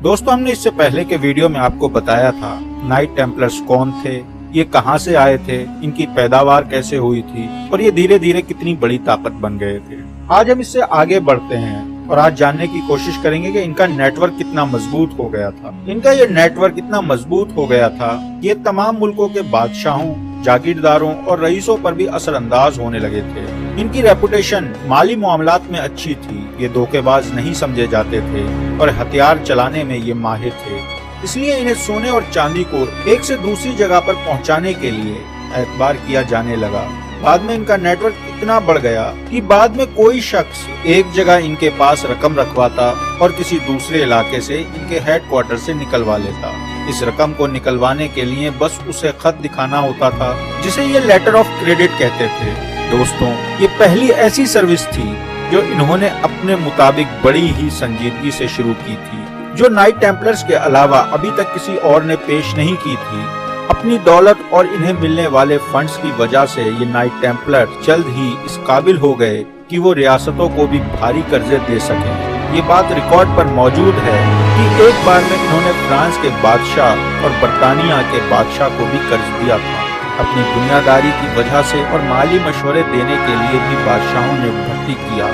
दोस्तों, हमने इससे पहले के वीडियो में आपको बताया था नाइट टेम्पलर्स कौन थे, ये कहां से आए थे, इनकी पैदावार कैसे हुई थी और ये धीरे धीरे कितनी बड़ी ताकत बन गए थे। आज हम इससे आगे बढ़ते हैं और आज जानने की कोशिश करेंगे कि इनका नेटवर्क कितना मजबूत हो गया था। इनका ये नेटवर्क इतना मजबूत हो गया था कि ये तमाम मुल्कों के बादशाहों, जागीरदारों और रईसों पर भी असरअंदाज होने लगे थे। इनकी रेपुटेशन माली मामलात में अच्छी थी, ये धोखेबाज नहीं समझे जाते थे और हथियार चलाने में ये माहिर थे। इसलिए इन्हें सोने और चांदी को एक से दूसरी जगह पर पहुंचाने के लिए एतबार किया जाने लगा। बाद में इनका नेटवर्क इतना बढ़ गया कि बाद में कोई शख्स एक जगह इनके पास रकम रखवाता और किसी दूसरे इलाके से इनके हेडक्वार्टर से निकलवा लेता। इस रकम को निकलवाने के लिए बस उसे खत दिखाना होता था, जिसे ये लेटर ऑफ क्रेडिट कहते थे। दोस्तों, ये पहली ऐसी सर्विस थी जो इन्होंने अपने मुताबिक बड़ी ही संजीदगी से शुरू की थी, जो नाइट टेम्पलर्स के अलावा अभी तक किसी और ने पेश नहीं की थी। अपनी दौलत और इन्हें मिलने वाले फंड्स की वजह से ये नाइट टेम्पलर जल्द ही इस काबिल हो गए कि वो रियासतों को भी भारी कर्जे दे सकें। ये बात रिकॉर्ड पर मौजूद है कि एक बार में इन्होंने फ्रांस के बादशाह और बरतानिया के बादशाह को भी कर्ज दिया था। अपनी दुनियादारी की वजह से और माली मशवरे देने के लिए भी बादशाहों ने भर्ती किया।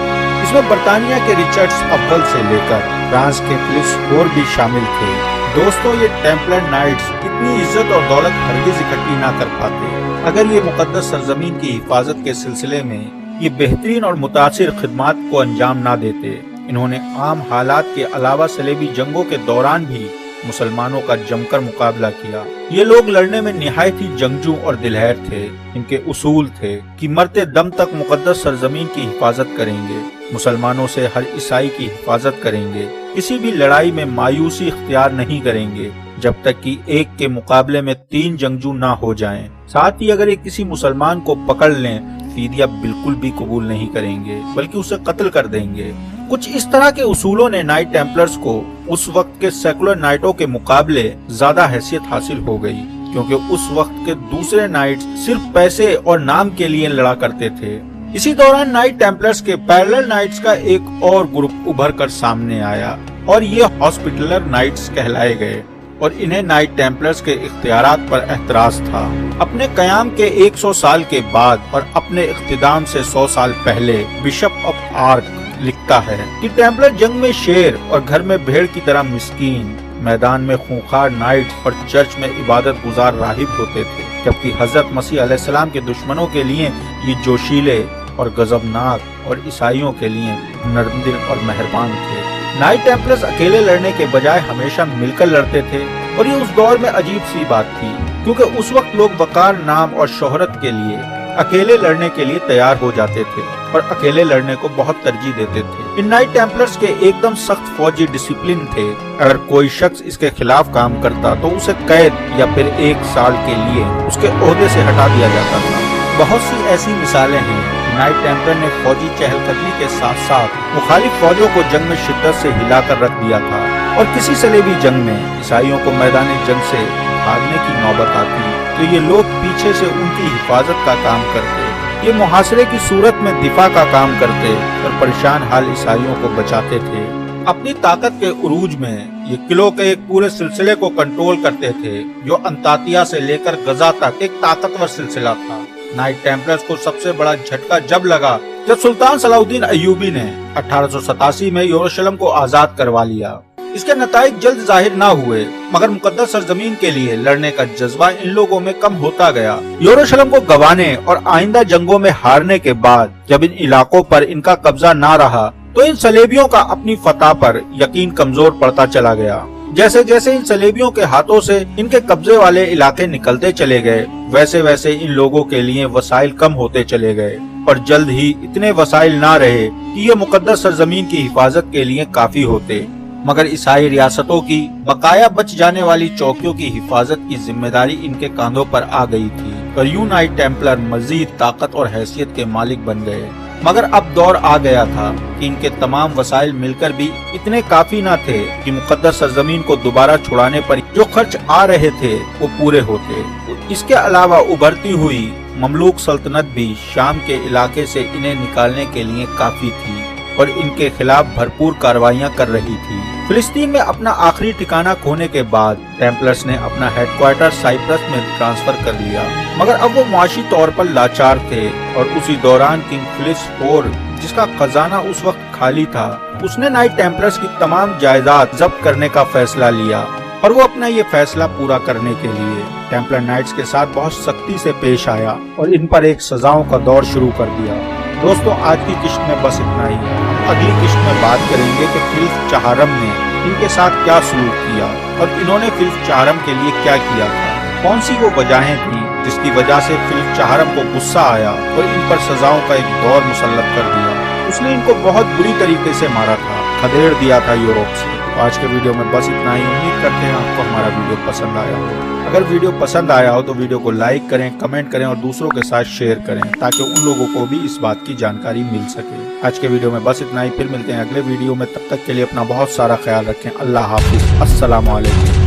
इसमें बरतानिया के रिचर्ड्स अव्वल से लेकर फ्रांस के फिलिप्स होर भी शामिल थे। दोस्तों, ये टेम्पलर नाइट्स इतनी इज्जत और दौलत हरगिज इकट्ठी ना कर पाते अगर ये मुकद्दस सरजमीन की हिफाजत के सिलसिले में ये बेहतरीन और मुतासिर खिदमात को अंजाम ना देते। इन्होंने आम हालात के अलावा सलेबी जंगों के दौरान भी मुसलमानों का जमकर मुकाबला किया। ये लोग लड़ने में निहायत ही जंगजू और दिलहर थे। इनके उसूल थे कि मरते दम तक मुकद्दस सरजमीन की हिफाजत करेंगे, मुसलमानों से हर ईसाई की हिफाजत करेंगे, किसी भी लड़ाई में मायूसी इख्तियार नहीं करेंगे जब तक कि एक के मुकाबले में 3 जंगजू ना हो जाएं। साथ ही अगर ये किसी मुसलमान को पकड़ लें, फिदिया बिल्कुल भी कबूल नहीं करेंगे बल्कि उसे कत्ल कर देंगे। कुछ इस तरह के उसूलों ने नाइट टेम्पलर्स को उस वक्त के सेकुलर नाइटों के मुकाबले ज्यादा हैसियत हासिल हो गई, क्योंकि उस वक्त के दूसरे नाइट्स सिर्फ पैसे और नाम के लिए लड़ा करते थे। इसी दौरान नाइट टेम्पलर्स के पैरेलल नाइट्स का एक और ग्रुप उभर कर सामने आया और ये हॉस्पिटलर नाइट्स कहलाए गए और इन्हें नाइट टेम्पलर्स के इख्तियारात पर एतराज था। अपने कयाम के 100 साल के बाद और अपने इख्तिदाम से 100 साल पहले बिशप ऑफ आर्क लिखता है कि टेम्पलर जंग में शेर और घर में भेड़ की तरह मिस्कीन, मैदान में खूंखार नाइट्स और चर्च में इबादत गुजार राहिब होते थे, जबकि हजरत मसीह अलैहिस्सलाम के दुश्मनों के लिए ये जोशीले और गजबनाक और ईसाइयों के लिए नरमदिल और मेहरबान थे। नाइट टेम्पलर्स अकेले लड़ने के बजाय हमेशा मिलकर लड़ते थे और ये उस दौर में अजीब सी बात थी, क्योंकि उस वक्त लोग वकार, नाम और शोहरत के लिए अकेले लड़ने के लिए तैयार हो जाते थे और अकेले लड़ने को बहुत तरजीह देते थे। इन नाइट टेम्पलर्स के एकदम सख्त फौजी डिसिप्लिन थे। अगर कोई शख्स इसके खिलाफ काम करता तो उसे कैद या फिर 1 साल के लिए उसके ओहदे से हटा दिया जाता था। बहुत सी ऐसी मिसालें हैं। नाइट टेम्पलर ने फौजी चहलकदमी के साथ साथ मुखालिफ फौजों को जंग में शिद्दत से हिलाकर रख दिया था और किसी सलेबी जंग में ईसाइयों को मैदान जंग से भागने की नौबत आती तो ये लोग पीछे से उनकी हिफाजत का काम करते। ये मुहासरे की सूरत में दिफा का काम करते और परेशान हाल ईसाइयों को बचाते थे। अपनी ताकत के उरूज में ये किलों के एक पूरे सिलसिले को कंट्रोल करते थे, जो अंतातिया से लेकर गजा तक एक ताकतवर सिलसिला था। नाइट टेम्पलर्स को सबसे बड़ा झटका जब लगा जब सुल्तान सलाउद्दीन अय्यूबी ने 1887 में यरूशलेम को आजाद करवा लिया। इसके नताइज जल्द जाहिर ना हुए, मगर मुकद्दस सरजमीन के लिए लड़ने का जज्बा इन लोगों में कम होता गया। यरूशलेम को गंवाने और आइंदा जंगों में हारने के बाद जब इन इलाकों पर इनका कब्जा ना रहा तो इन सलेबियों का अपनी फतह पर यकीन कमजोर पड़ता चला गया। जैसे जैसे इन सलेबियों के हाथों से इनके कब्जे वाले इलाके निकलते चले गए, वैसे वैसे इन लोगों के लिए वसाइल कम होते चले गए और जल्द ही इतने वसाइल ना रहे कि ये मुकद्दस सरजमीन की हिफाजत के लिए काफी होते। मगर ईसाई रियासतों की बकाया बच जाने वाली चौकियों की हिफाजत की जिम्मेदारी इनके कांधों पर आ गई थी और यूं नाइट टेम्पलर मजीद ताकत और हैसियत के मालिक बन गए। मगर अब दौर आ गया था कि इनके तमाम वसाइल मिलकर भी इतने काफी न थे कि मुकद्दस सरजमीन को दोबारा छुड़ाने पर जो खर्च आ रहे थे वो पूरे होते। इसके अलावा उभरती हुई ममलूक सल्तनत भी शाम के इलाके से इन्हें निकालने के लिए काफी थी और इनके खिलाफ भरपूर कार्रवाइयां कर रही थी। फिलिस्तीन में अपना आखिरी ठिकाना खोने के बाद टेम्पलर्स ने अपना हेडक्वार्टर साइप्रस में ट्रांसफर कर लिया, मगर अब वो मुआशी तौर पर लाचार थे और उसी दौरान किंग फिलिप्स IV, जिसका खजाना उस वक्त खाली था, उसने नाइट टेम्पलर्स की तमाम जायदाद जब्त करने का फैसला लिया और वो अपना ये फैसला पूरा करने के लिए टेम्पलर नाइट्स के साथ बहुत सख्ती से पेश आया और इन पर एक सजाओं का दौर शुरू कर दिया। दोस्तों, आज की किस्त में बस इतना ही। हम अगली किस्त में बात करेंगे कि फिलिप चाहरम ने इनके साथ क्या सलूक किया और इन्होंने फिलिप चाहरम के लिए क्या किया था, कौन सी वो वजहें थी जिसकी वजह से फिलिप चाहरम को गुस्सा आया और इन पर सजाओं का एक दौर मुसल्लत कर दिया। उसने इनको बहुत बुरी तरीके से मारा था, खदेड़ दिया था यूरोप से। तो आज के वीडियो में बस इतना ही। उम्मीद करते हैं आपको हमारा वीडियो पसंद आया हो। अगर वीडियो पसंद आया हो तो वीडियो को लाइक करें, कमेंट करें और दूसरों के साथ शेयर करें ताकि उन लोगों को भी इस बात की जानकारी मिल सके। आज के वीडियो में बस इतना ही। फिर मिलते हैं अगले वीडियो में। तब तक के लिए अपना बहुत सारा ख्याल रखें। अल्लाह हाफिज। अस्सलाम वालेकुम।